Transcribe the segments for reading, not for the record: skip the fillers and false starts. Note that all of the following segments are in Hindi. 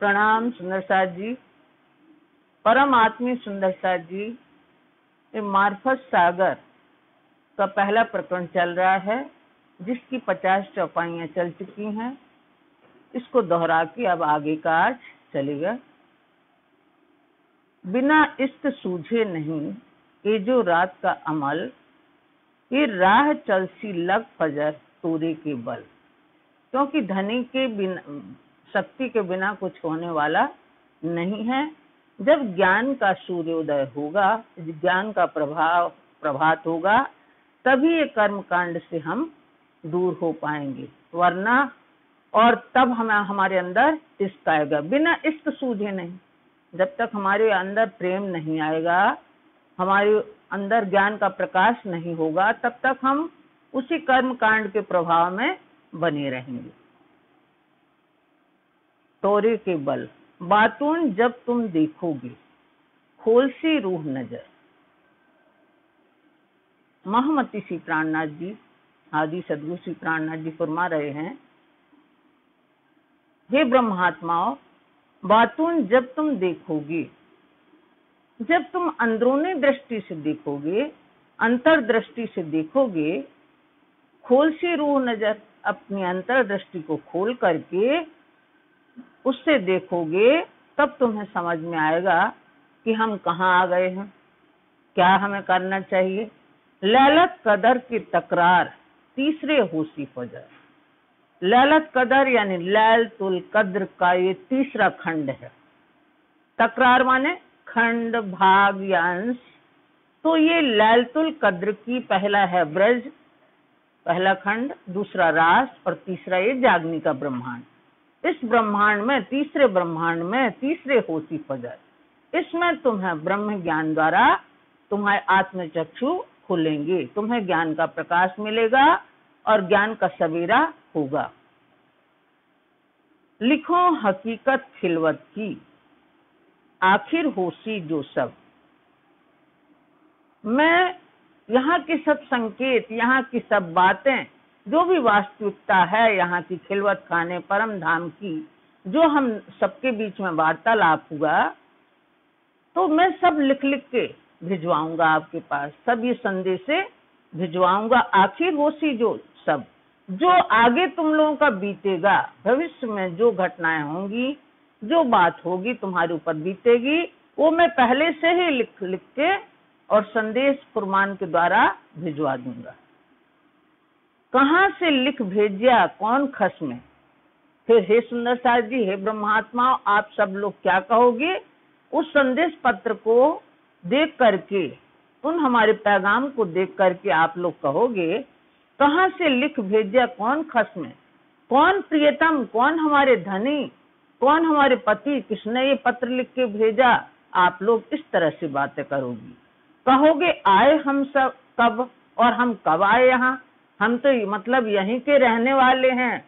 प्रणाम सुंदर साथ जी। परम आत्मी सुंदर साथ जी, ये मार्फत सागर का पहला प्रकरण चल रहा है, जिसकी 50 चौपाइयां चल चुकी हैं। इसको दोहरा के अब आगे का आज चलेगा। बिना इश्क सूझे नहीं ये जो रात का अमल, ये राह चलसी लग फजर तोरे के बल। क्योंकि धनी के बिना, शक्ति के बिना कुछ होने वाला नहीं है। जब ज्ञान का सूर्योदय होगा, ज्ञान का प्रभात होगा, तभी ये कर्म कांड से हम दूर हो पाएंगे, वरना और तब हमारे अंदर इश्क आएगा। बिना इश्क सूझे नहीं, जब तक हमारे अंदर प्रेम नहीं आएगा, हमारे अंदर ज्ञान का प्रकाश नहीं होगा, तब तक हम उसी कर्म कांड के प्रभाव में बने रहेंगे। तोरे के बल बातून जब तुम देखोगे, खोल सी रूह नजर। महामती श्री प्राणनाथ जी, आदि सदगुरु श्री प्राणनाथ जी फरमा रहे हैं, हे ब्रह्मात्माओं, बातून जब तुम देखोगे, जब तुम अंदरूनी दृष्टि से देखोगे, अंतर दृष्टि से देखोगे, खोल सी रूह नजर, अपनी अंतर दृष्टि को खोल करके उससे देखोगे, तब तुम्हें समझ में आएगा कि हम कहाँ आ गए हैं, क्या हमें करना चाहिए। लैलत कदर की तकरार तीसरे होशी फजर। लैलत कदर यानी लैलतुल कद्र का ये तीसरा खंड है। तकरार माने खंड, भाग या अंश। तो ये लैलतुल कद्र की पहला है ब्रज, पहला खंड, दूसरा रास और तीसरा ये जागनी का ब्रह्मांड। इस ब्रह्मांड में, तीसरे ब्रह्मांड में तीसरे होशी फजर, इसमें तुम्हें ब्रह्म ज्ञान द्वारा तुम्हारे आत्मचक्षु खुलेंगे, तुम्हें ज्ञान का प्रकाश मिलेगा और ज्ञान का सवेरा होगा। लिखो हकीकत खिलवत की, आखिर होशी जो सब। मैं यहाँ की सब संकेत, यहाँ की सब बातें, जो भी वास्तविकता है यहाँ की खिलवत खाने परम धाम की, जो हम सबके बीच में वार्तालाप हुआ, तो मैं सब लिख लिख के भिजवाऊंगा आपके पास, सब ये संदेश भिजवाऊंगा। आखिर होशी जो सब, जो आगे तुम लोगों का बीतेगा, भविष्य में जो घटनाएं होंगी, जो बात होगी तुम्हारे ऊपर बीतेगी, वो मैं पहले से ही लिख लिख के और संदेश फुरमान के द्वारा भिजवा दूंगा। कहाँ से लिख भेजिया कौन खस्म। फिर हे सुंदर साथ जी, हे ब्रह्मात्मा, आप सब लोग क्या कहोगे उस संदेश पत्र को देख करके, उन हमारे पैगाम को देख करके आप लोग कहोगे, कहाँ से लिख भेजिया कौन खस्म, कौन प्रियतम, कौन हमारे धनी, कौन हमारे पति, किसने ये पत्र लिख के भेजा। आप लोग इस तरह से बातें करोगी, कहोगे आए हम सब कब और हम कब आए यहाँ, हम तो मतलब यहीं के रहने वाले हैं,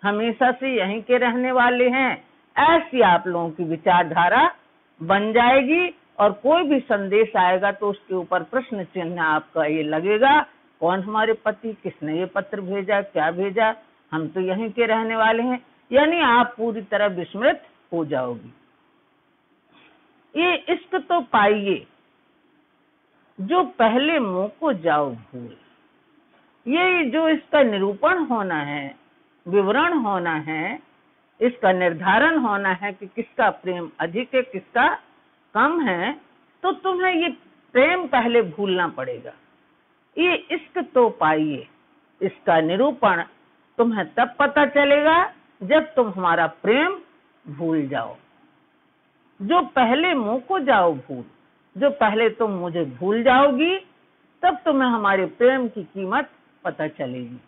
हमेशा से यहीं के रहने वाले हैं। ऐसी आप लोगों की विचारधारा बन जाएगी और कोई भी संदेश आएगा तो उसके ऊपर प्रश्न चिन्ह आपका ये लगेगा, कौन हमारे पति, किसने ये पत्र भेजा, क्या भेजा, हम तो यहीं के रहने वाले हैं। यानी आप पूरी तरह विस्मृत हो जाओगी। ये इश्क तो पाइए जो पहले मुंह को जाओ भूल। ये जो इसका निरूपण होना है, विवरण होना है, इसका निर्धारण होना है कि किसका प्रेम अधिक है, किसका कम है, तो तुम्हें ये प्रेम पहले भूलना पड़ेगा। ये इश्क तो पाइए, इसका निरूपण तुम्हें तब पता चलेगा जब तुम हमारा प्रेम भूल जाओ। जो पहले मुंह को जाओ भूल, जो पहले तुम मुझे भूल जाओगी, तब तुम्हें हमारे प्रेम की कीमत पता चलेगी।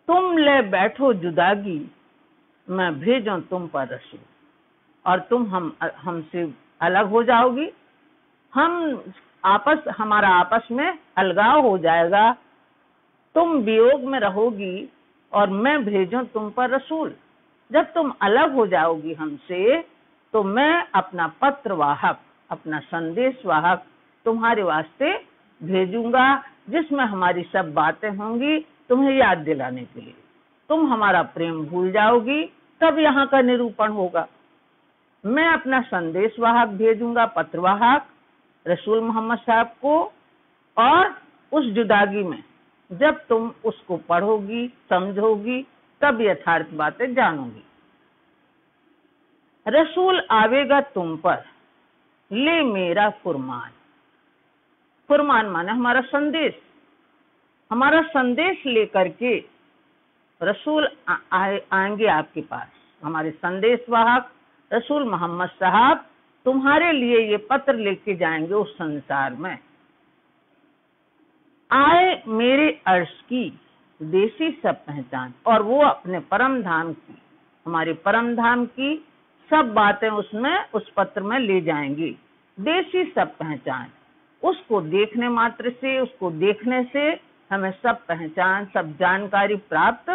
तुम ले बैठो जुदागी, मैं भेजूं तुम पर रसूल। और तुम हमसे अलग हो जाओगी, हमारा आपस में अलगाव हो जाएगा, तुम वियोग में रहोगी और मैं भेजूं तुम पर रसूल। जब तुम अलग हो जाओगी हमसे, तो मैं अपना पत्र वाहक, अपना संदेश वाहक तुम्हारे वास्ते भेजूंगा, जिसमें हमारी सब बातें होंगी तुम्हें याद दिलाने के लिए। तुम हमारा प्रेम भूल जाओगी, तब यहाँ का निरूपण होगा। मैं अपना संदेश वाहक भेजूंगा, पत्रवाहक रसूल मोहम्मद साहब को, और उस जुदागी में जब तुम उसको पढ़ोगी, समझोगी, तब यथार्थ बातें जानोगी। रसूल आवेगा तुम पर, ले मेरा फुरमान। फुरमान माने हमारा संदेश। हमारा संदेश लेकर के रसूल आएंगे आपके पास। हमारे संदेश वाहक रसूल मोहम्मद साहब तुम्हारे लिए ये पत्र लेके जाएंगे उस संसार में। आए मेरे अर्श की देसी सब पहचान, और वो अपने परम धाम की, हमारे परम धाम की सब बातें उसमें, उस पत्र में ले जाएंगे। देसी सब पहचान, उसको देखने मात्र से, उसको देखने से हमें सब पहचान, सब जानकारी प्राप्त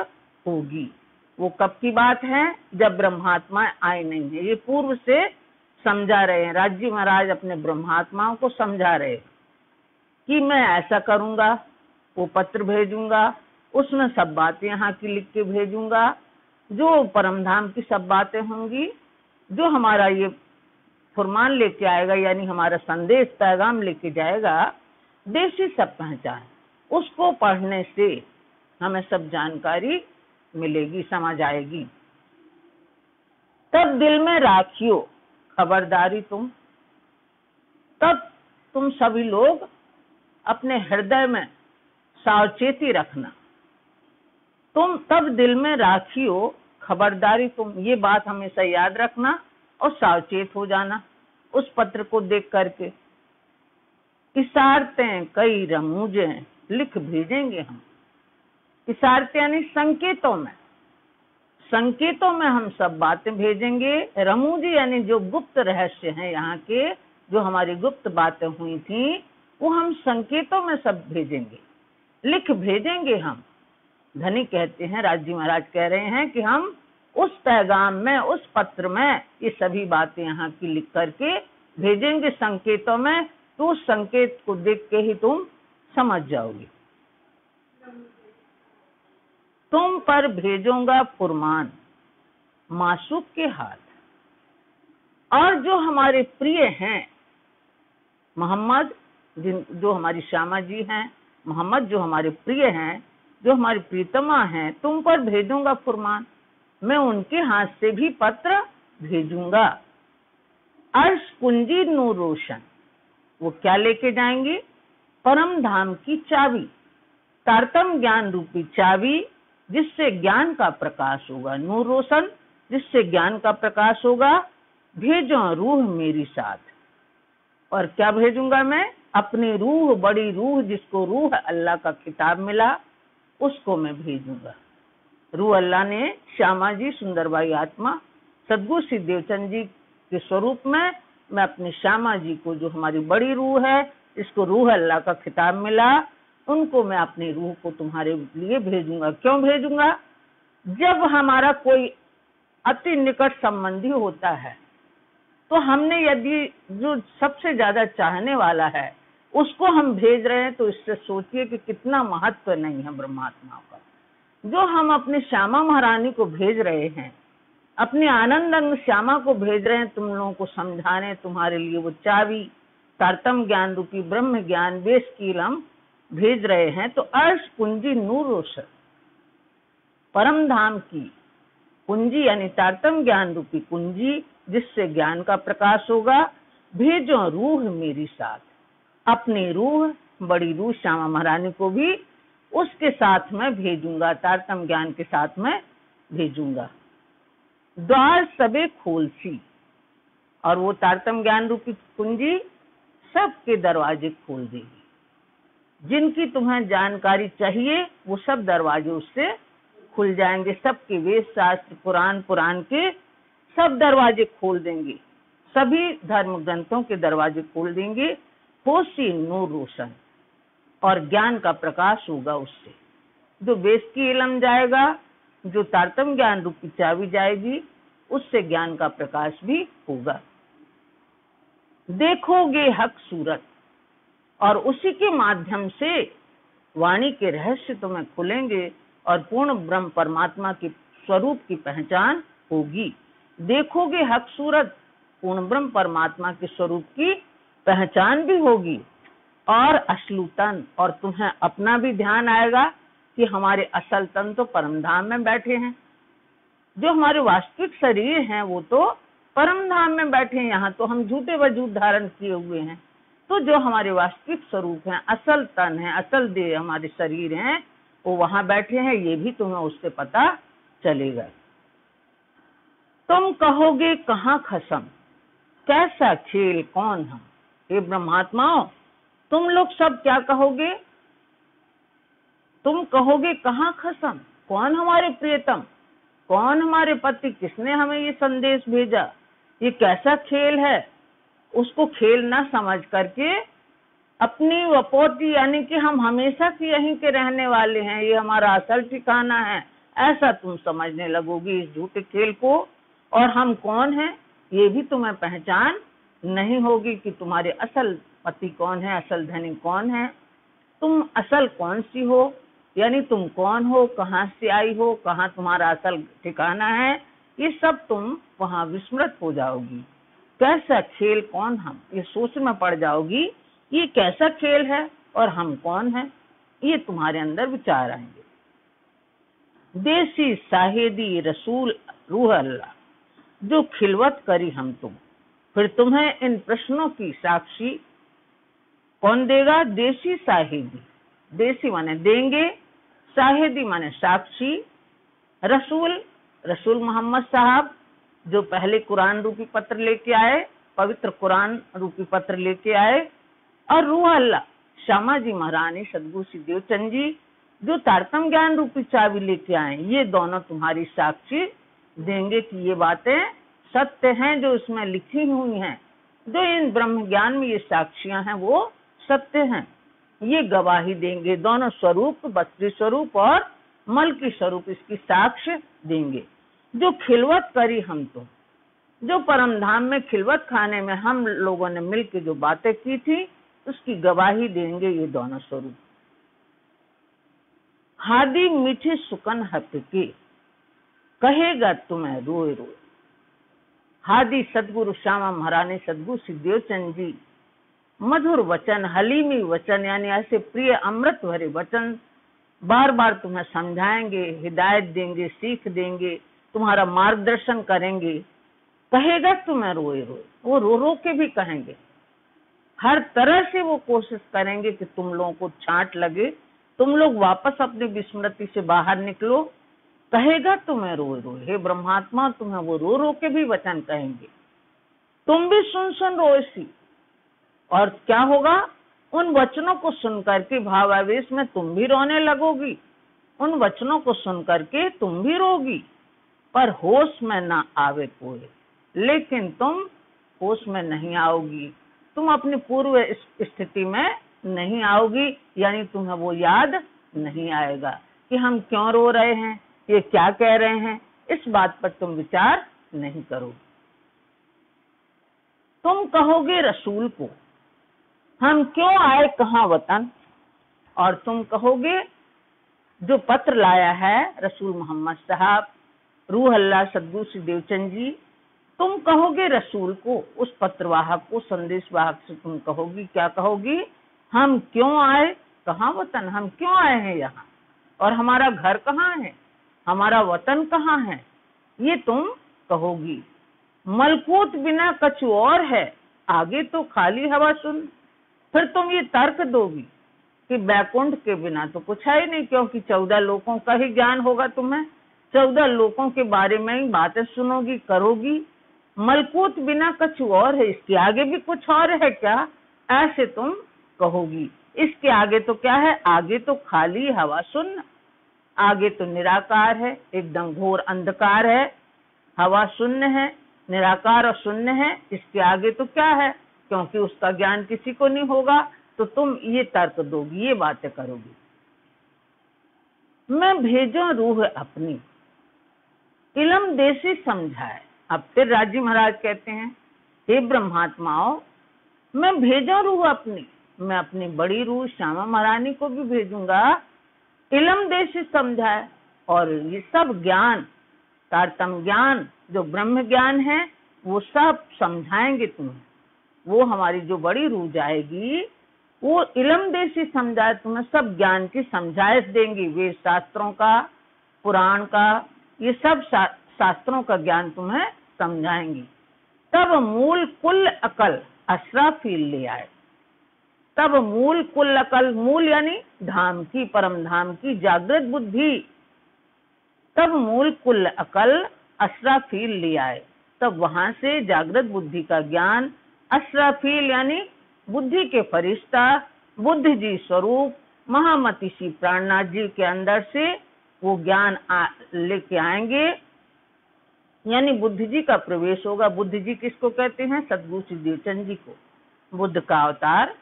होगी। वो कब की बात है? जब ब्रह्मात्मा आए नहीं है। ये पूर्व से समझा रहे हैं, राज्य महाराज अपने ब्रह्मात्माओं को समझा रहे हैं कि मैं ऐसा करूंगा, वो पत्र भेजूंगा, उसमें सब बातें यहाँ की लिख के भेजूंगा, जो परमधाम की सब बातें होंगी, जो हमारा ये फुरमान लेके आएगा, यानी हमारा संदेश पैगाम लेके जाएगा, देसी सब पहचान, उसको पढ़ने से हमें सब जानकारी मिलेगी, समझ आएगी। तब दिल में राखियो खबरदारी तुम, तब तुम सभी लोग अपने हृदय में सावचेती रखना। तुम तब दिल में राखियो खबरदारी तुम, ये बात हमेशा याद रखना और सावचेत हो जाना उस पत्र को देख करके। इशारतें कई रमूजे लिख भेजेंगे हम। इशारतें यानी संकेतों में, संकेतों में हम सब बातें भेजेंगे। रमूजी यानी जो गुप्त रहस्य हैं यहाँ के, जो हमारी गुप्त बातें हुई थी, वो हम संकेतों में सब भेजेंगे, लिख भेजेंगे हम। धनी कहते हैं, राजी महाराज कह रहे हैं कि हम उस पैगाम में, उस पत्र में ये सभी बातें यहाँ की लिख करके भेजेंगे संकेतों में, तो उस संकेत को देख के ही तुम समझ जाओगे। तुम पर भेजूंगा फुरमान मासूक के हाथ, और जो हमारे प्रिय हैं मोहम्मद, जो हमारी श्यामा जी हैं, मोहम्मद जो हमारे प्रिय हैं, जो हमारी प्रीतमा हैं, तुम पर भेजूंगा फुरमान, मैं उनके हाथ से भी पत्र भेजूंगा। अर्श कुंजी नूर रोशन, वो क्या लेके जाएंगे? परम धाम की चाबी, तारतम ज्ञान रूपी चाबी, जिससे ज्ञान का प्रकाश होगा। नूर रोशन, जिससे ज्ञान का प्रकाश होगा। भेजो रूह मेरी साथ, और क्या भेजूंगा मैं? अपनी रूह, बड़ी रूह, जिसको रूह अल्लाह का खिताब मिला, उसको मैं भेजूंगा। रूह अल्लाह ने श्यामा जी, सुंदरबाई आत्मा, सदगुरु श्री देवचंद जी के स्वरूप में मैं अपनी श्यामा जी को, जो हमारी बड़ी रूह है, इसको रूह अल्लाह का खिताब मिला, उनको मैं अपनी रूह को तुम्हारे लिए भेजूंगा। क्यों भेजूंगा? जब हमारा कोई अति निकट संबंधी होता है, तो हमने यदि जो सबसे ज्यादा चाहने वाला है उसको हम भेज रहे हैं, तो इससे सोचिए कि कितना महत्व नहीं है ब्रह्मात्माओं का। जो हम अपनी श्यामा महारानी को भेज रहे हैं, अपनी आनंद अंग श्यामा को भेज रहे हैं, तुम लोगों को समझाने, तुम्हारे लिए वो चाबी, तारतम ज्ञान रूपी ब्रह्म ज्ञान, वेश की इलम भेज रहे हैं। तो अर्श कुंजी नूर रोशन, परम धाम की कुंजी यानी तारतम ज्ञान रूपी कुंजी, जिससे ज्ञान का प्रकाश होगा। भेजो रूह मेरी साथ, अपनी रूह, बड़ी रूह श्यामा महारानी को भी उसके साथ में भेजूंगा, तारतम ज्ञान के साथ में भेजूंगा। द्वार सबे खोलसी, और वो तारतम ज्ञान रूपी कुंजी सबके दरवाजे खोल देगी। जिनकी तुम्हें जानकारी चाहिए वो सब दरवाजे उससे खुल जाएंगे। सबके वेद शास्त्र, पुराण के सब दरवाजे खोल देंगे, सभी धर्म ग्रंथों के दरवाजे खोल देंगे। होशी नूर रोशन, और ज्ञान का प्रकाश होगा उससे। जो वेद की इलम जाएगा, जो तारतम ज्ञान रूपी चाबी जाएगी, उससे ज्ञान का प्रकाश भी होगा। देखोगे हक सूरत, और उसी के माध्यम से वाणी के रहस्य तुम्हें खुलेंगे और पूर्ण ब्रह्म परमात्मा के स्वरूप की पहचान होगी। देखोगे हक सूरत पूर्ण ब्रह्म परमात्मा के स्वरूप की पहचान भी होगी और असली तन, और तुम्हें अपना भी ध्यान आएगा कि हमारे असल तन तो परम धाम में बैठे हैं। जो हमारे वास्तविक शरीर हैं वो तो परम धाम में बैठे हैं, यहाँ तो हम झूठे वजूद धारण किए हुए हैं। तो जो हमारे वास्तविक स्वरूप हैं, असल तन है, असल देह हमारे शरीर हैं, वो वहां बैठे हैं। ये भी तुम्हें उससे पता चलेगा। तुम कहोगे कहाँ खसम, कैसा खेल कौन हम। हे ब्रह्मात्माओं, तुम लोग सब क्या कहोगे? तुम कहोगे कहाँ खसम, कौन हमारे प्रियतम, कौन हमारे पति, किसने हमें ये संदेश भेजा, ये कैसा खेल है। उसको खेल ना समझ करके अपनी वपोती, यानी कि हम हमेशा की यहीं के रहने वाले हैं, ये हमारा असल ठिकाना है, ऐसा तुम समझने लगोगी इस झूठे खेल को। और हम कौन हैं ये भी तुम्हें पहचान नहीं होगी कि तुम्हारे असल पति कौन है, असल धनी कौन है, तुम असल कौन सी हो, यानी तुम कौन हो, कहाँ से आई हो, कहाँ तुम्हारा असल ठिकाना है, ये सब तुम वहां विस्मृत हो जाओगी। कैसा खेल कौन हम, ये सोच में पड़ जाओगी, ये कैसा खेल है और हम कौन है, ये तुम्हारे अंदर विचार आएंगे। देसी साहेदी रसूल रूह अल्लाह, जो खिलवत करी हम तुम, फिर तुम्हें इन प्रश्नों की साक्षी कौन देगा? देसी साहेदी, देसी माने देंगे, साहेदी माने साक्षी, रसूल, रसूल मोहम्मद साहब जो पहले कुरान रूपी पत्र लेके आए, पवित्र कुरान रूपी पत्र लेके आए, और रूह अल्लाह श्यामा जी महारानी सदगुरु श्री देवचंद जी जो तारतम ज्ञान रूपी चाबी लेके आए, ये दोनों तुम्हारी साक्षी देंगे कि ये बातें सत्य हैं जो इसमें लिखी हुई हैं। जो इन ब्रह्म ज्ञान में ये साक्षियां हैं वो सत्य हैं, ये गवाही देंगे। दोनों स्वरूप, बस्ती स्वरूप और मल की स्वरूप, इसकी साक्ष्य देंगे। जो खिलवत करी हम तुम, जो परम धाम में खिलवत खाने में हम लोगों ने मिलकर जो बातें की थी, उसकी गवाही देंगे ये दोनों स्वरूप। हादी मीठी सुकन हटके, कहेगा तुम्हें रोए रोए। हादी सदगुरु श्यामा महारानी सदगुरु श्री देवचंद जी मधुर वचन, हलीमी वचन, यानी ऐसे प्रिय अमृत भरे वचन बार बार तुम्हें समझाएंगे, हिदायत देंगे, सीख देंगे, तुम्हारा मार्गदर्शन करेंगे। कहेगा तुम्हें रोए रोए, वो रो रो के भी कहेंगे, हर तरह से वो कोशिश करेंगे कि तुम लोगों को छांट लगे, तुम लोग वापस अपनी विस्मृति से बाहर निकलो। कहेगा तुम्हें रोए रोए, हे ब्रह्मात्मा, तुम्हें वो रो रो के भी वचन कहेंगे। तुम भी सुन सुन रोएसी, और क्या होगा? उन वचनों को सुन करके भावावेश में तुम भी रोने लगोगी, उन वचनों को सुन करके तुम भी रोगी, पर होश में ना आवे कोई। लेकिन तुम होश में नहीं आओगी, तुम अपनी पूर्व स्थिति में नहीं आओगी, यानी तुम्हें वो याद नहीं आएगा कि हम क्यों रो रहे हैं, ये क्या कह रहे हैं, इस बात पर तुम विचार नहीं करोगे। तुम कहोगे रसूल को, हम क्यों आए कहाँ वतन, और तुम कहोगे जो पत्र लाया है रसूल मोहम्मद साहब, रूह अल्लाह सदगुरु श्री देवचंद जी, तुम कहोगे रसूल को, उस पत्रवाहक को, संदेश वाहक से तुम कहोगी, क्या कहोगी? हम क्यों आए कहाँ वतन, हम क्यों आए हैं यहाँ, और हमारा घर कहाँ है, हमारा वतन कहाँ है, ये तुम कहोगी। मलकूत बिना कछु और है, आगे तो खाली हवा सुन। फिर तुम ये तर्क दोगी कि बैकुंठ के बिना तो कुछ है ही नहीं, क्योंकि 14 लोकों का ही ज्ञान होगा तुम्हें, 14 लोकों के बारे में ही बातें सुनोगी, करोगी। मलकूत बिना कुछ और है, इसके आगे भी कुछ और है क्या, ऐसे तुम कहोगी। इसके आगे तो क्या है? आगे तो खाली हवा शून्य, आगे तो निराकार है, एकदम घोर अंधकार है, हवा शून्य है, निराकार और शून्य है। इसके आगे तो क्या है? क्योंकि उसका ज्ञान किसी को नहीं होगा, तो तुम ये तर्क दोगी, ये बातें करोगी। मैं भेजो रूह अपनी, इलम देसी समझाए। अब फिर राजी महाराज कहते हैं, हे ब्रह्मात्माओं, मैं भेजो रूह अपनी, मैं अपनी बड़ी रूह श्यामा महारानी को भी भेजूंगा, इलम देसी समझाए। और ये सब ज्ञान, तारतम ज्ञान, जो ब्रह्म ज्ञान है वो सब समझाएंगे तुम्हें। वो हमारी जो बड़ी रूह जाएगी वो इलम देशी समझाए तुम्हें सब ज्ञान की समझाइश देंगी। वेद शास्त्रों का, पुराण का, ये सब शास्त्रों का ज्ञान तुम्हें समझाएंगी। तब मूल कुल अकल असराफील ले आए। तब मूल कुल अकल, मूल यानी धाम की, परम धाम की जागृत बुद्धि। तब मूल कुल अकल असराफील ले आए। तब वहां से जागृत बुद्धि का ज्ञान, असराफील यानी बुद्धि के फरिश्ता, बुद्ध जी स्वरूप महामती श्री प्राणनाथ जी के अंदर से वो ज्ञान लेके आएंगे, यानी बुद्ध जी का प्रवेश होगा। बुद्ध जी किसको कहते हैं? सतगुरु श्री देवचंद जी को, बुद्ध का अवतार।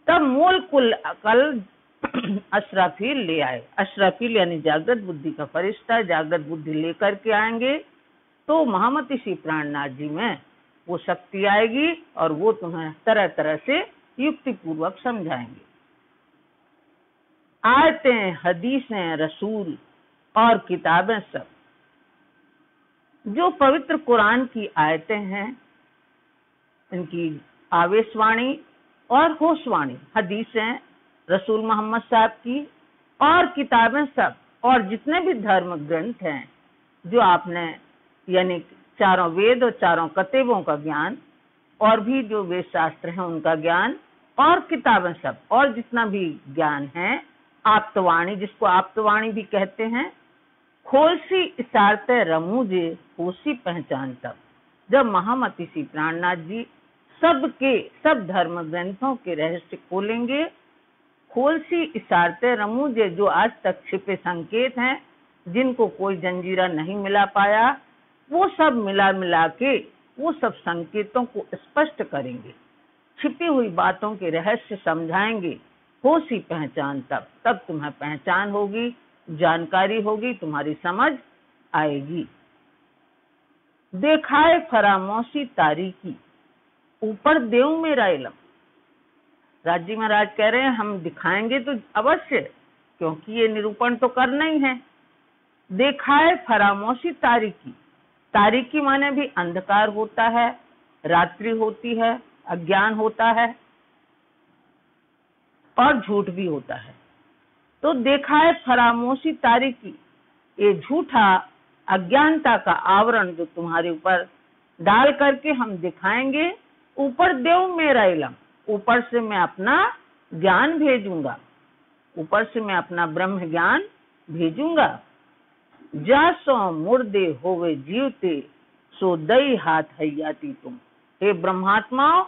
तब मूल कुल अकल अशराफील ले आए। अशराफील यानी जागृत बुद्धि का फरिश्ता, जागृत बुद्धि लेकर के आएंगे तो महामती श्री प्राणनाथ जी में वो शक्ति आएगी और वो तुम्हें तरह तरह से युक्ति पूर्वक समझाएंगे। आयतें, हदीसें, रसूल और किताबें सब, जो पवित्र कुरान की आयतें हैं, इनकी आवेशवाणी और होशवाणी, हदीसें, रसूल मोहम्मद साहब की और किताबें सब, और जितने भी धर्म ग्रंथ हैं जो आपने, यानी चारों वेद और चारों कतेबों का ज्ञान, और भी जो वेद शास्त्र हैं उनका ज्ञान, और किताबें सब, और जितना भी ज्ञान है, आप्तवाणी, जिसको आप्तवाणी भी कहते हैं, खोलसी इशारते रमूजे होशी पहचान। तब जब महामती श्री प्राणनाथ जी सब धर्म ग्रंथों के रहस्य खोलेंगे, खोलसी इशारते रमूजे, जो आज तक छिपे संकेत हैं, जिनको कोई जंजीरा नहीं मिला पाया, वो सब मिला के वो सब संकेतों को स्पष्ट करेंगे, छिपी हुई बातों के रहस्य समझाएंगे। होशी पहचान। तब तुम्हें पहचान होगी, जानकारी होगी, तुम्हारी समझ आएगी। देखाए फरामोशी तारीकी, ऊपर देव मेरा इलम। राजी महाराज कह रहे हैं हम दिखाएंगे तो अवश्य, क्योंकि ये निरूपण तो करना ही है। देखाए फरामोशी तारीकी, तारीकी माने भी अंधकार होता है, रात्रि होती है, अज्ञान होता है और झूठ भी होता है। तो देखाए फरामोशी तारीकी, ये झूठा अज्ञानता का आवरण जो तुम्हारे ऊपर डाल करके हम दिखाएंगे। ऊपर देव मेरा इलम, ऊपर से मैं अपना ज्ञान भेजूंगा, ऊपर से मैं अपना ब्रह्म ज्ञान भेजूंगा। जासो मुर्दे होवे जीवते, सो दई हाथ हयाती तुम। हे ब्रह्मात्माओं,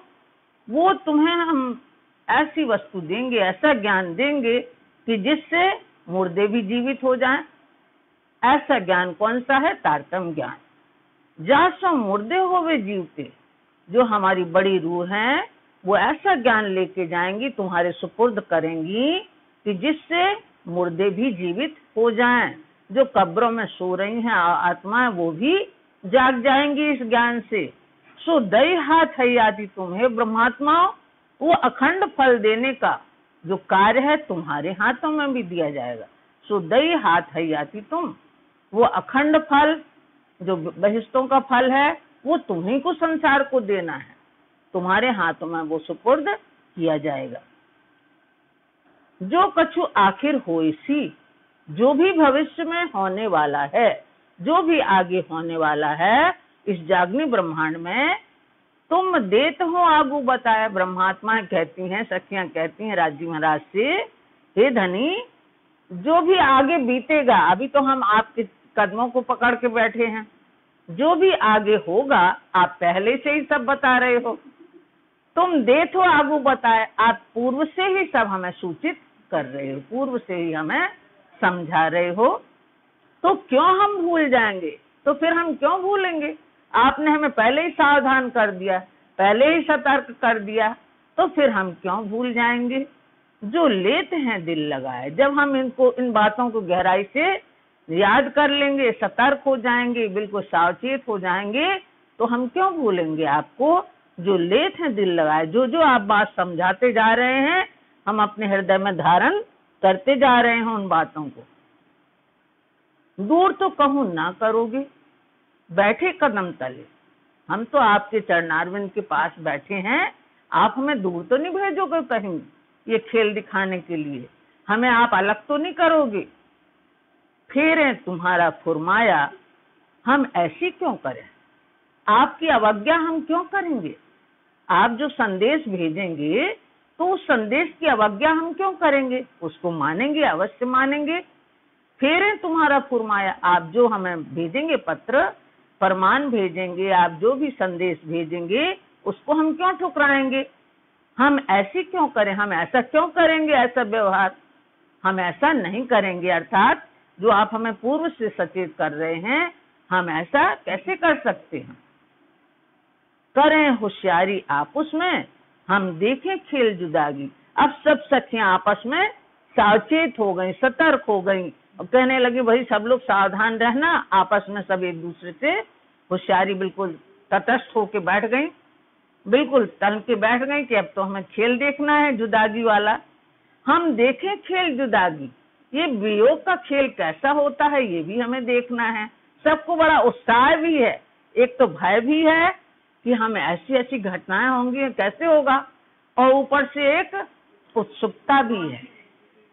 वो तुम्हें हम ऐसी वस्तु देंगे, ऐसा ज्ञान देंगे कि जिससे मुर्दे भी जीवित हो जाएं। ऐसा ज्ञान कौन सा है? तारतम्य ज्ञान। जासो मुर्दे होवे जीवते, जो हमारी बड़ी रूह है वो ऐसा ज्ञान लेके जाएंगी, तुम्हारे सुपुर्द करेंगी कि जिससे मुर्दे भी जीवित हो जाएं। जो कब्रों में सो रही हैं आत्माएं, वो भी जाग जाएंगी इस ज्ञान से। सो दई हाथ हयाती तुम, हे ब्रह्मात्माओं, वो अखंड फल देने का जो कार्य है तुम्हारे हाथों में भी दिया जाएगा। सो दई हाथ हयाती तुम, वो अखंड फल जो बहिष्टों का फल है वो तुम्हीं को संसार को देना है, तुम्हारे हाथों में वो सुपुर्द किया जाएगा। जो कछु आखिर होइसी, जो भी भविष्य में होने वाला है, जो भी आगे होने वाला है इस जागनी ब्रह्मांड में, तुम देत हो आगू बताया। ब्रह्मात्माएं कहती हैं, सखियां कहती हैं राजी महाराज से, हे धनी, जो भी आगे बीतेगा, अभी तो हम आपके कदमों को पकड़ के बैठे हैं, जो भी आगे होगा आप पहले से ही सब बता रहे हो। तुम देत हो आगू बताए, आप पूर्व से ही सब हमें सूचित कर रहे हो, पूर्व से ही हमें समझा रहे हो। तो क्यों हम भूल जाएंगे? तो फिर हम क्यों भूलेंगे? आपने हमें पहले ही सावधान कर दिया, पहले ही सतर्क कर दिया, तो फिर हम क्यों भूल जाएंगे? जो लेते हैं दिल लगाए, जब हम इन बातों को गहराई से याद कर लेंगे, सतर्क हो जाएंगे, बिल्कुल सावचेत हो जाएंगे, तो हम क्यों भूलेंगे आपको? जो लेते हैं दिल लगाए, जो जो आप बात समझाते जा रहे हैं, हम अपने हृदय में धारण करते जा रहे हैं उन बातों को। दूर तो कहूं ना करोगे, बैठे कदम तले। हम तो आपके चरणारविंद के पास बैठे हैं, आप हमें दूर तो नहीं भेजोगे कहीं ये खेल दिखाने के लिए, हमें आप अलग तो नहीं करोगे। फेरे तुम्हारा फुरमाया, हम ऐसी क्यों करें, आपकी अवज्ञा हम क्यों करेंगे। आप जो संदेश भेजेंगे तो उस संदेश की अवज्ञा हम क्यों करेंगे, उसको मानेंगे, अवश्य मानेंगे। फेरे तुम्हारा फुरमाया, आप जो हमें भेजेंगे पत्र फरमान भेजेंगे, आप जो भी संदेश भेजेंगे उसको हम क्यों ठुकराएंगे। हम ऐसी क्यों करें, हम ऐसा क्यों करेंगे, ऐसा व्यवहार हम ऐसा नहीं करेंगे। अर्थात जो आप हमें पूर्व से सचेत कर रहे हैं, हम ऐसा कैसे कर सकते हैं। करें होशियारी आपस में, हम देखें खेल जुदागी। अब सब सखियां आपस में सावचेत हो गई, सतर्क हो गई और कहने लगी भाई सब लोग सावधान रहना। आपस में सब एक दूसरे से होशियारी बिल्कुल तटस्थ होके बैठ गई, बिल्कुल तन के बैठ गई कि अब तो हमें खेल देखना है जुदागी वाला। हम देखें खेल जुदागी, ये वियोग का खेल कैसा होता है ये भी हमें देखना है। सबको बड़ा उत्साह भी है, एक तो भय भी है कि हमें ऐसी ऐसी घटनाएं होंगी, कैसे होगा, और ऊपर से एक उत्सुकता भी है,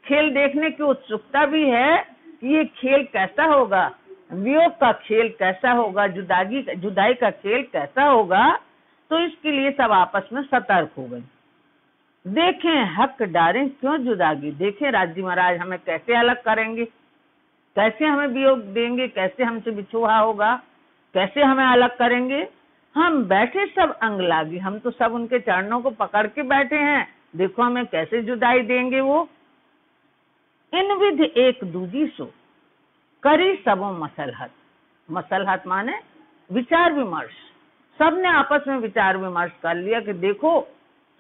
खेल देखने की उत्सुकता भी है कि ये खेल कैसा होगा, वियोग का खेल कैसा होगा, जुदाई का खेल कैसा होगा। तो इसके लिए सब आपस में सतर्क हो गए। देखें हक डारें क्यों जुदागी, देखें राज्य महाराज हमें कैसे अलग करेंगे, कैसे हमें वियोग देंगे, कैसे हमसे बिछुआ होगा, कैसे हमें अलग करेंगे। हम बैठे सब अंग लागी, हम तो सब उनके चरणों को पकड़ के बैठे हैं, देखो हमें कैसे जुदाई देंगे वो। इन विध एक दूजी सो करी सबों मसलहत, मसलहत माने विचार विमर्श। सबने आपस में विचार विमर्श कर लिया कि देखो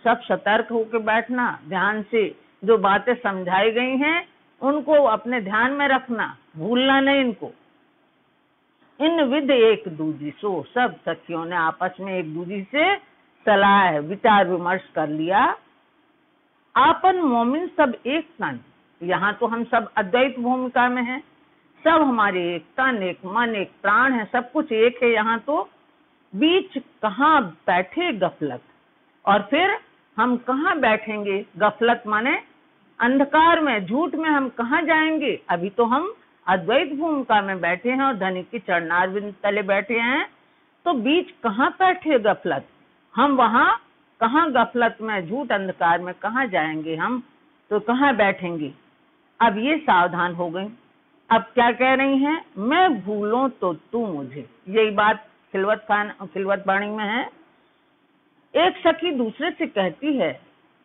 सब सतर्क होकर बैठना, ध्यान से जो बातें समझाई गई हैं उनको अपने ध्यान में रखना, भूलना नहीं इनको। इन विध एक दूजी सो, सब सखियों ने आपस में एक दूजी से सलाह विचार विमर्श कर लिया। आपन मोमिन सब एक तन, यहाँ तो हम सब अद्वैत भूमिका में हैं, सब हमारे एक तन एक मन एक प्राण है, सब कुछ एक है। यहाँ तो बीच कहाँ बैठे गफलत, और फिर हम कहाँ बैठेंगे, गफलत माने अंधकार में, झूठ में हम कहाँ जाएंगे। अभी तो हम अद्वैत भूमिका में बैठे हैं और धनी की चरणारविंद तले बैठे हैं, तो बीच कहाँ बैठे गफलत, हम वहां कहाँ गफलत में झूठ अंधकार में कहाँ जाएंगे, हम तो कहाँ बैठेंगे। अब ये सावधान हो गई। अब क्या कह रही हैं, मैं भूलूं तो तू मुझे, यही बात खिलवत वाणी में है। एक सखी दूसरे से कहती है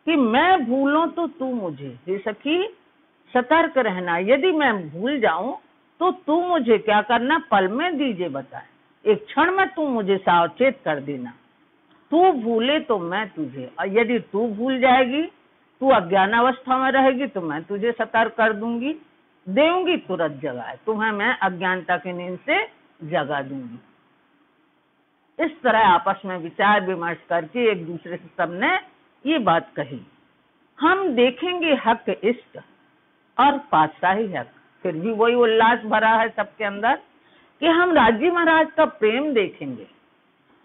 कि मैं भूलूं तो तू मुझे, हे सखी सतर्क रहना, यदि मैं भूल जाऊं तो तू मुझे क्या करना, पल में दीजिए बताए, एक क्षण में तू मुझे सावचेत कर देना। तू भूले तो मैं तुझे, और यदि तू भूल जाएगी, तू अज्ञान अवस्था में रहेगी तो मैं तुझे सतर्क कर दूंगी, देऊंगी तुरंत जगाए, तुम्हें मैं अज्ञानता की नींद से जगा दूंगी। इस तरह आपस में विचार विमर्श करके एक दूसरे से सबने ये बात कही। हम देखेंगे हक इष्ट और पातशाही हक, फिर भी वही उल्लास भरा है सबके अंदर कि हम राज्य महाराज का प्रेम देखेंगे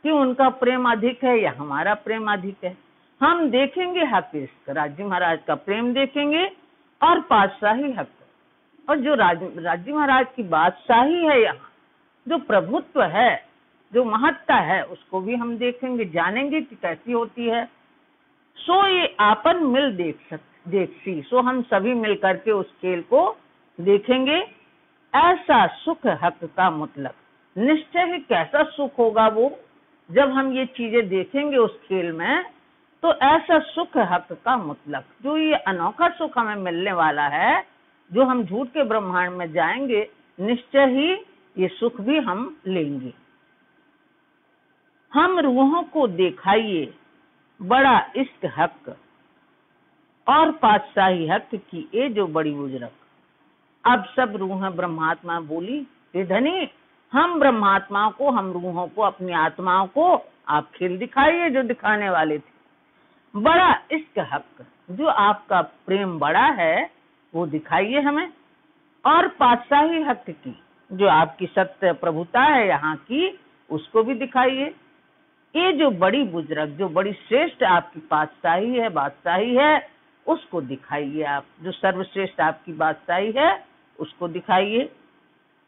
कि उनका प्रेम अधिक है या हमारा प्रेम अधिक है। हम देखेंगे हक इष्ट, राज्य महाराज का प्रेम देखेंगे और पातशाही हक, और जो राज्य महाराज की बादशाही है, यहाँ जो प्रभुत्व है, जो महत्ता है, उसको भी हम देखेंगे, जानेंगे कि कैसी होती है। सो ये आपन मिल देखसी, सो हम सभी मिल करके उस खेल को देखेंगे। ऐसा सुख हक का मतलब, निश्चय ही कैसा सुख होगा वो, जब हम ये चीजें देखेंगे उस खेल में, तो ऐसा सुख हक का मतलब, जो ये अनोखा सुख हमें मिलने वाला है, जो हम झूठ के ब्रह्मांड में जाएंगे, निश्चय ही ये सुख भी हम लेंगे। हम रूहों को दिखाइए बड़ा इष्ट हक और पातशाही हक की, ये जो बड़ी बुजुर्ग। अब सब रूह ब्रह्मात्मा बोली, हे धनी, हम ब्रह्मात्माओं को, हम रूहों को, अपनी आत्माओं को आप खेल दिखाइए जो दिखाने वाले थे। बड़ा इष्ट हक, जो आपका प्रेम बड़ा है वो दिखाइए हमें, और पातशाही हक की, जो आपकी सत्य प्रभुता है यहाँ की, उसको भी दिखाइए। ये जो बड़ी बुजुर्ग, जो बड़ी श्रेष्ठ आपकी बादशाही है, उसको दिखाइए। आप जो सर्वश्रेष्ठ आपकी बादशाही है, उसको दिखाइए।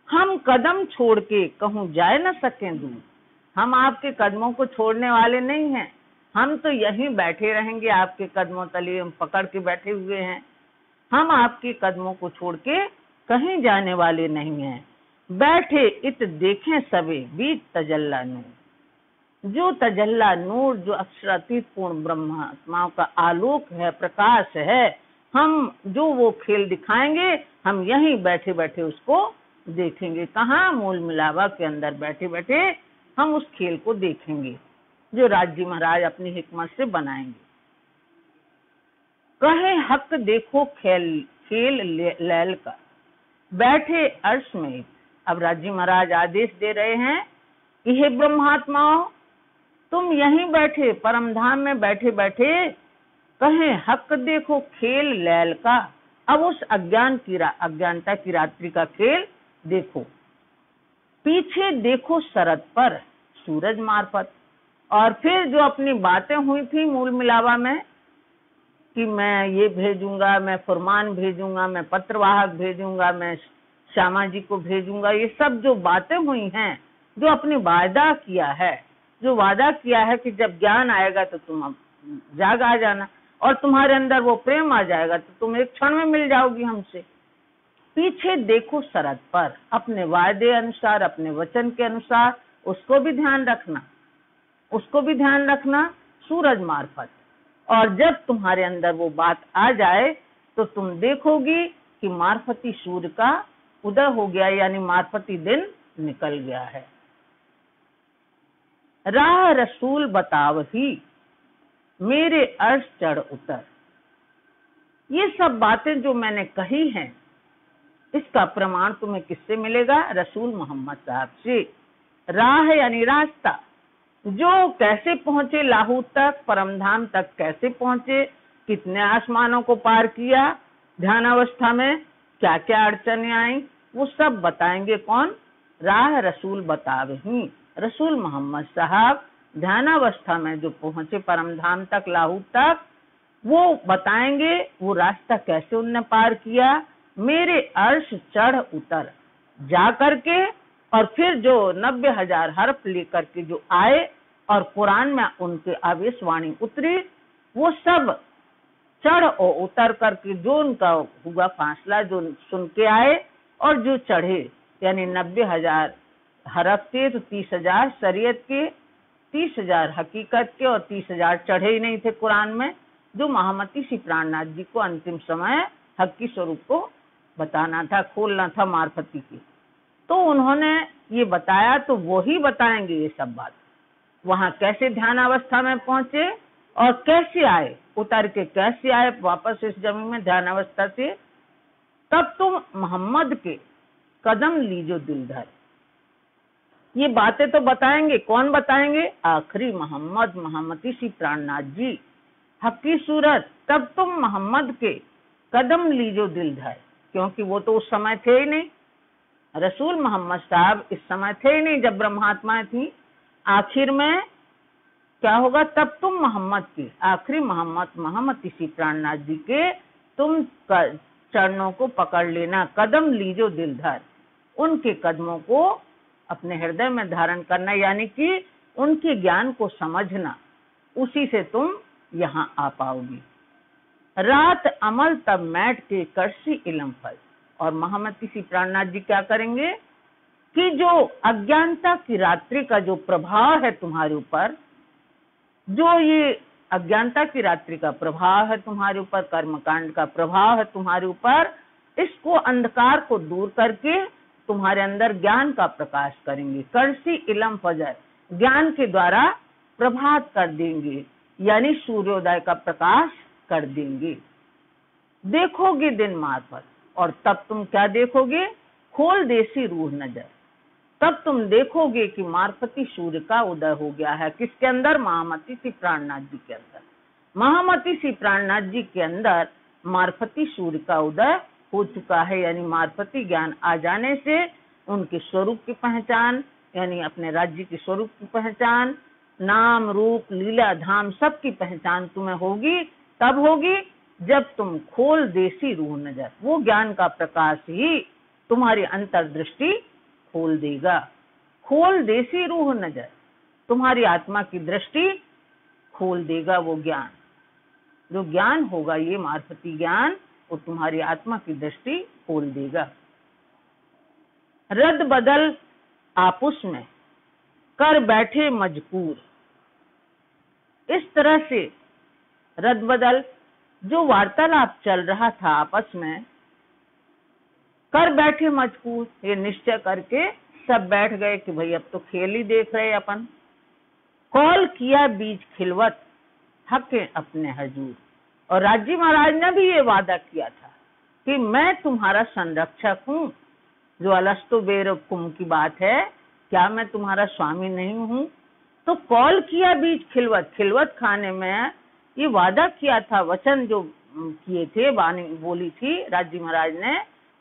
हम कदम छोड़ के कहूँ जाए न सकें दूर। हम आपके कदमों को छोड़ने वाले नहीं हैं, हम तो यहीं बैठे रहेंगे, आपके कदमों तले हम पकड़ के बैठे हुए हैं। हम आपके कदमों को छोड़ के कहीं जाने वाले नहीं हैं। बैठे इत देखें सबे बीच तजल्ला नूर। जो तजल्ला नूर, जो अक्षरातीत पूर्ण ब्रह्मात्माओं का आलोक है, प्रकाश है, हम जो वो खेल दिखाएंगे, हम यहीं बैठे बैठे उसको देखेंगे। कहाँ? मूल मिलावा के अंदर बैठे बैठे हम उस खेल को देखेंगे जो राजी महाराज अपनी हिकमत से बनाएंगे। कहे हक देखो खेल लैल का, बैठे अर्श में। अब राजी महाराज आदेश दे रहे हैं कि हे ब्रह्मात्माओं, तुम यहीं बैठे परम धाम में बैठे बैठे कहे हक देखो खेल लैल का। अब उस अज्ञानता की रात्रि का खेल देखो। पीछे देखो शरद पर सूरज मार्फत। और फिर जो अपनी बातें हुई थी मूल मिलावा में कि मैं ये भेजूंगा, मैं फरमान भेजूंगा, मैं पत्रवाहक भेजूंगा, मैं श्यामा जी को भेजूंगा, ये सब जो बातें हुई हैं, जो अपनी वादा किया है, जो वादा किया है कि जब ज्ञान आएगा तो तुम अब जाग आ जाना और तुम्हारे अंदर वो प्रेम आ जाएगा तो तुम एक क्षण में मिल जाओगी हमसे। पीछे देखो शरद पर, अपने वादे अनुसार, अपने वचन के अनुसार उसको भी ध्यान रखना, उसको भी ध्यान रखना सूरज मार्फत। और जब तुम्हारे अंदर वो बात आ जाए तो तुम देखोगी कि मार्फती सूर्य का उदय हो गया, यानी मार्फती दिन निकल गया है। राह रसूल बतावही मेरे अर्श चढ़ उतर। ये सब बातें जो मैंने कही हैं, इसका प्रमाण तुम्हें किससे मिलेगा? रसूल मोहम्मद साहब से। राह यानी रास्ता, जो कैसे पहुंचे लाहौर तक, परमधाम तक कैसे पहुंचे, कितने आसमानों को पार किया, ध्यानावस्था में क्या क्या अड़चने आई, वो सब बताएंगे। कौन? राह रसूल बतावही, रसूल मोहम्मद साहब ध्यानावस्था में जो पहुंचे परमधाम तक, लाहौर तक, वो बताएंगे वो रास्ता कैसे उनने पार किया। मेरे अर्श चढ़ उतर जा करके, और फिर जो 90,000 हर्फ लेकर के जो आए और कुरान में उनके आवेशवाणी उतरी, वो सब चढ़ और उतर करके जो उनका हुआ फासला, जो सुन के आए और जो चढ़े, यानी 90,000 हरफ थे तो 30,000 शरीयत के, 30,000 हकीकत के और 30,000 चढ़े ही नहीं थे कुरान में, जो महामती श्री प्राणनाथ जी को अंतिम समय हक की स्वरूप को बताना था, खोलना था मार्फती की। तो उन्होंने ये बताया, तो वो ही बताएंगे ये सब बात। वहां कैसे ध्यानावस्था में पहुंचे और कैसे आए, उतर के कैसे आए वापस इस जमीन में ध्यानावस्था से। तब तुम मोहम्मद के कदम लीजो दिल धर। ये बातें तो बताएंगे। कौन बताएंगे? आखिरी मोहम्मद, महामती श्री प्राणनाथ जी, हकी सूरत। तब तुम मोहम्मद के कदम लीजो दिल धर, क्योंकि वो तो उस समय थे ही नहीं, रसूल मोहम्मद साहब इस समय थे ही नहीं जब ब्रह्मात्माएं थी। आखिर में क्या होगा? तब तुम मोहम्मद के, आखिरी मोहम्मद महामती श्री प्राणनाथ जी के तुम चरणों को पकड़ लेना, कदम लीजो दिल धर, उनके कदमों को अपने हृदय में धारण करना, यानी कि उनके ज्ञान को समझना, उसी से तुम यहाँ आ पाओगी। रात अमल तब मैट के करसी इलम फल। और महामती श्री प्राणनाथ जी क्या करेंगे कि जो अज्ञानता की रात्रि का जो प्रभाव है तुम्हारे ऊपर, जो ये अज्ञानता की रात्रि का प्रभाव है तुम्हारे ऊपर, कर्मकांड का प्रभाव है तुम्हारे ऊपर, इसको, अंधकार को दूर करके तुम्हारे अंदर ज्ञान का प्रकाश करेंगे। करसी इलम फजर, ज्ञान के द्वारा प्रभात कर देंगे, यानी सूर्योदय का प्रकाश कर देंगे। देखोगे दिन मार्फत, और तब तुम क्या देखोगे? खोल देसी रूह नजर। तब तुम देखोगे कि मार्फती सूर्य का उदय हो गया है। किसके अंदर? महामती श्री प्राणनाथ जी के अंदर। महामती श्री प्राणनाथ जी के अंदर मार्फती सूर्य का उदय हो चुका है, यानी मार्फती ज्ञान आ जाने से उनके स्वरूप की पहचान, यानी अपने राज्य के स्वरूप की पहचान, नाम रूप लीला धाम सब की पहचान तुम्हें होगी। तब होगी जब तुम खोल देसी रूह नजर, वो ज्ञान का प्रकाश ही तुम्हारी अंतर्दृष्टि खोल देगा। खोल देसी रूह नजर, तुम्हारी आत्मा की दृष्टि खोल देगा वो ज्ञान। जो ज्ञान होगा ये मार्फती ज्ञान, वो तुम्हारी आत्मा की दृष्टि खोल देगा। रद बदल आपस में कर बैठे मजकूर, इस तरह से रद बदल जो वार्तालाप चल रहा था आपस में, कर बैठे मजकूर, ये निश्चय करके सब बैठ गए कि भाई अब तो खेल ही देख रहे अपन। कौल किया बीज खिलवत हके अपने हजूर, और राजी महाराज ने भी ये वादा किया था कि मैं तुम्हारा संरक्षक हूँ। जो अलस्तु बेरकुम की बात है, क्या मैं तुम्हारा स्वामी नहीं हूँ? तो कौल किया बीज खिलवत, खिलवत खाने में ये वादा किया था, वचन जो किए थे, वाणी बोली थी राजी महाराज ने,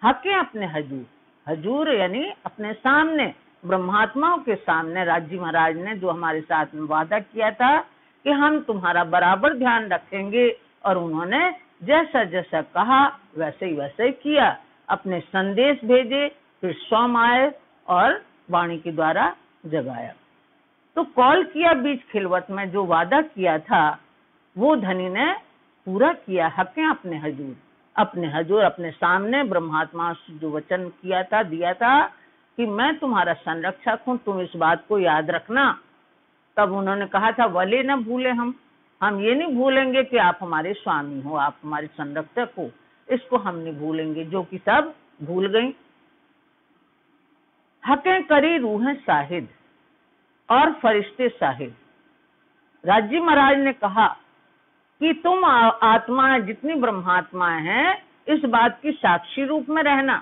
हके अपने हजूर, हजूर यानी अपने सामने, ब्रह्मात्माओं के सामने राजी महाराज ने जो हमारे साथ में वादा किया था कि हम तुम्हारा बराबर ध्यान रखेंगे, और उन्होंने जैसा जैसा कहा वैसे ही किया। अपने संदेश भेजे, फिर स्वयं आए और वाणी के द्वारा जगाया। तो कौल किया बीज खिलवत में जो वादा किया था वो धनी ने पूरा किया। हकें अपने हजूर, अपने हजूर अपने सामने ब्रह्मात्मा से जो वचन किया था, दिया था कि मैं तुम्हारा संरक्षक हूँ, तुम इस बात को याद रखना। तब उन्होंने कहा था भले न भूले, हम ये नहीं भूलेंगे कि आप हमारे स्वामी हो, आप हमारे संरक्षक हो, इसको हम नहीं भूलेंगे, जो कि सब भूल गई। हकें करी रूहें साहिद और फरिश्ते साहिद, राजी महाराज ने कहा कि तुम आत्माएं, जितनी ब्रह्मात्माएं हैं, इस बात की साक्षी रूप में रहना,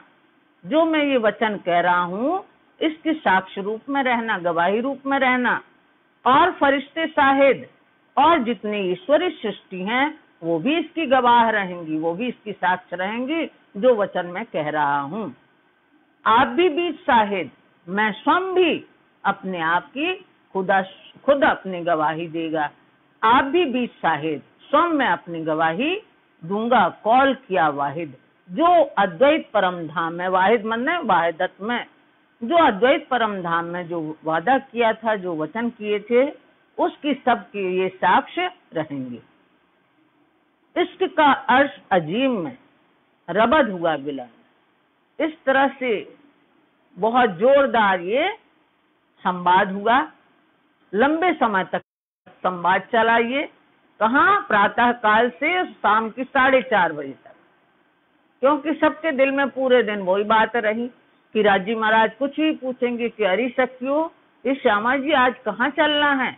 जो मैं ये वचन कह रहा हूँ इसकी साक्षी रूप में रहना, गवाही रूप में रहना। और फरिश्ते साहिद, और जितनी ईश्वरी सृष्टि हैं वो भी इसकी गवाह रहेंगी, वो भी इसकी साक्ष्य रहेंगी जो वचन मैं कह रहा हूँ। आप भी बीच साहिद, मैं स्वयं भी अपने आप की खुद अपनी गवाही देगा। आप भी बीच साहिद, स्वयं मैं अपनी गवाही दूंगा। कौल किया वाहिद, जो अद्वैत परम धाम में, वाहिद मन ने वाहिदत में, जो अद्वैत परम धाम में जो वादा किया था, जो वचन किए थे, उसकी सबके ये साक्ष्य रहेंगे। इश्क का अर्श अजीम में रबद हुआ बिलंद, इस तरह से बहुत जोरदार ये संवाद हुआ। लंबे समय तक संवाद चला ये, कहाँ, प्रातः काल से शाम की 4:30 बजे तक, क्योंकि सबके दिल में पूरे दिन वही बात रही कि राजी महाराज कुछ भी पूछेंगे कि अरे सखियों, ये श्यामा जी आज कहाँ चलना है?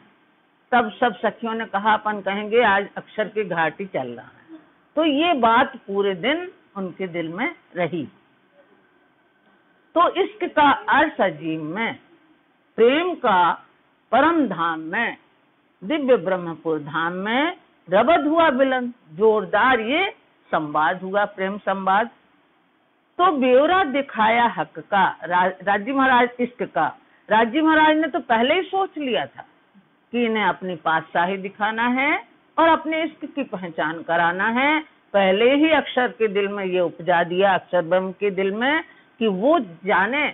तब सब सखियों ने कहा अपन कहेंगे आज अक्षर के घाट ही चल रहा है। तो ये बात पूरे दिन उनके दिल में रही। तो इश्क का अर्श अजीम में, प्रेम का परम धाम में, दिव्य ब्रह्मपुर धाम में रबद हुआ बिलन, जोरदार ये संवाद हुआ, प्रेम संवाद। तो ब्यौरा दिखाया हक का, राजी महाराज इश्क का। राजी महाराज ने तो पहले ही सोच लिया था कि इन्हें अपनी पातशाही दिखाना है और अपने इश्क की पहचान कराना है। पहले ही अक्षर के दिल में ये उपजा दिया, अक्षर ब्रह्म के दिल में, कि वो जाने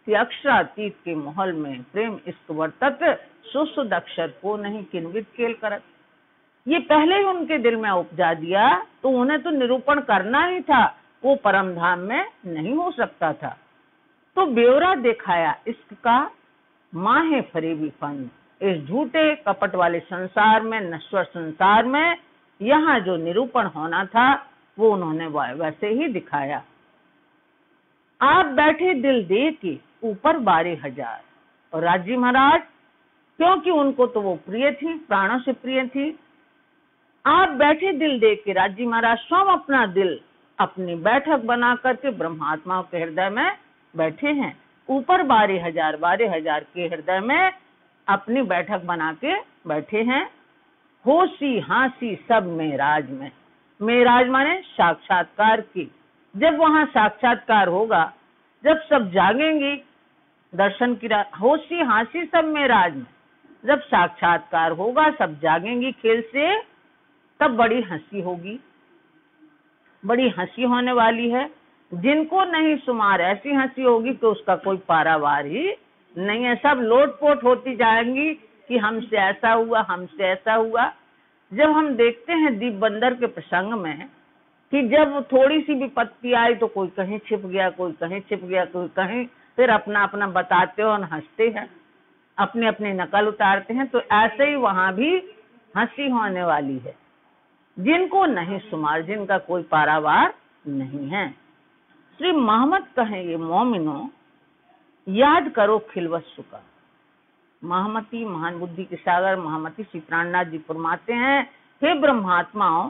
कि अक्षरातीत के महल में प्रेम इश्क वर्तत, सुसुद अक्षर को नहीं किन्वित खेल करत। ये पहले ही उनके दिल में उपजा दिया, तो उन्हें तो निरूपण करना ही था, वो परम धाम में नहीं हो सकता था। तो ब्यौरा दिखाया इश्क का, माहे फरेबी फन, इस झूठे कपट वाले संसार में, नश्वर संसार में, यहाँ जो निरूपण होना था वो उन्होंने वैसे ही दिखाया। आप बैठे दिल दे के ऊपर 12,000, और राजी महाराज, क्योंकि उनको तो वो प्रिय थी, प्राणों से प्रिय थी, आप बैठे दिल दे के, राजी महाराज स्वयं अपना दिल अपनी बैठक बना करके ब्रह्मात्माओं के हृदय में बैठे हैं। ऊपर 12,000 के हृदय में अपनी बैठक बना के बैठे हैं। होशी हासी सब मेराज में, मेराज माने साक्षात्कार की। जब वहां साक्षात्कार होगा, जब सब जागेंगे दर्शन की होशी हाँसी सब में राज में। जब साक्षात्कार होगा, सब जागेंगी खेल से, तब बड़ी हंसी होगी, बड़ी हंसी होने वाली है। जिनको नहीं शुमार ऐसी हंसी होगी तो उसका कोई पारावार ही नहीं है। सब लोटपोट होती जाएंगी कि हमसे ऐसा हुआ, हमसे ऐसा हुआ। जब हम देखते हैं दीप बंदर के प्रसंग में कि जब थोड़ी सी विपत्ति आई तो कोई कहीं छिप गया, कोई कहीं छिप गया, कोई कहीं, फिर अपना अपना बताते हो और हंसते हैं, अपने अपनी नकल उतारते हैं। तो ऐसे ही वहां भी हंसी होने वाली है। जिनको नहीं शुमार, जिनका कोई पारावार नहीं है। श्री मोहम्मद कहें, ये मोमिनो याद करो खिलवत सुका। महामती, महान बुद्धि के सागर महामती श्री प्राणनाथ जी फरमाते हैं, हे ब्रह्मात्माओं,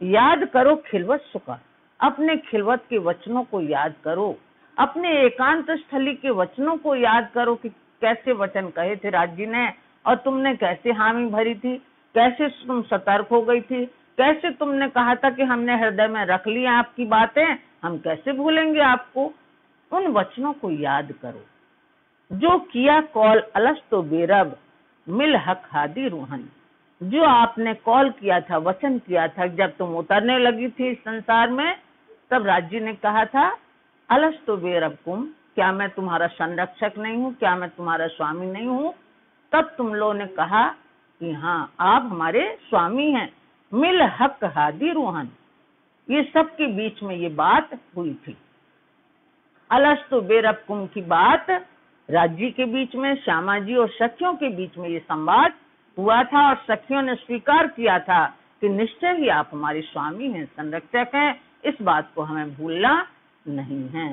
याद करो खिलवत सुका। अपने खिलवत के वचनों को याद करो, अपने एकांत स्थली के वचनों को याद करो कि कैसे वचन कहे थे राज जी ने, और तुमने कैसे हामी भरी थी, कैसे तुम सतर्क हो गई थी, कैसे तुमने कहा था कि हमने हृदय में रख लिया आपकी बातें, हम कैसे भूलेंगे आपको। उन वचनों को याद करो जो किया कॉल अलस्तो बेरब मिल हक हादी रूहन। जो आपने कॉल किया था, वचन किया था, जब तुम उतरने लगी थी इस संसार में, तब राज्य ने कहा था अलस्तो बेरब कुम, क्या मैं तुम्हारा संरक्षक नहीं हूँ, क्या मैं तुम्हारा स्वामी नहीं हूँ। तब तुम लोगों ने कहा कि हाँ, आप हमारे स्वामी हैं। मिल हक हादी रूहन, ये सबके बीच में ये बात हुई थी। अलस्तो बेरब कुम की बात राज्य के बीच में, श्यामा जी और सखियों के बीच में ये संवाद हुआ था, और सखियों ने स्वीकार किया था कि निश्चय ही आप हमारे स्वामी हैं, संरक्षक हैं। इस बात को हमें भूलना नहीं है।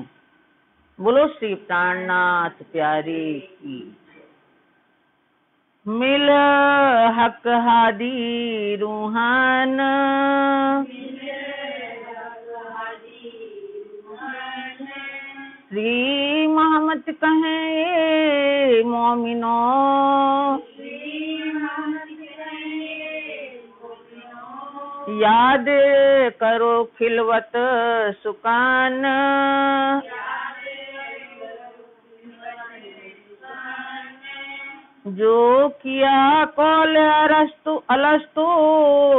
बोलो श्री प्राणनाथ प्यारे की। मिल हक हादी रूहान, श्री मोहम्मद कहें मोमिनो, याद करो खिलवत सुकान। जो किया कौल अलस्तु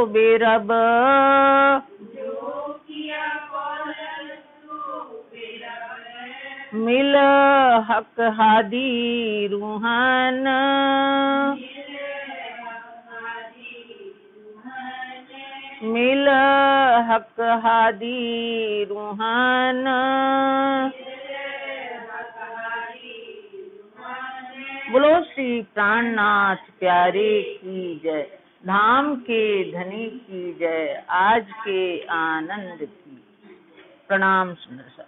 बेरब, मिल हक हादी रूहान। मिल हक हादी रूहान। बोलो श्री प्राणनाथ प्यारे की जय, धाम के धनी की जय, आज के आनंद की। प्रणाम सुंदर सा।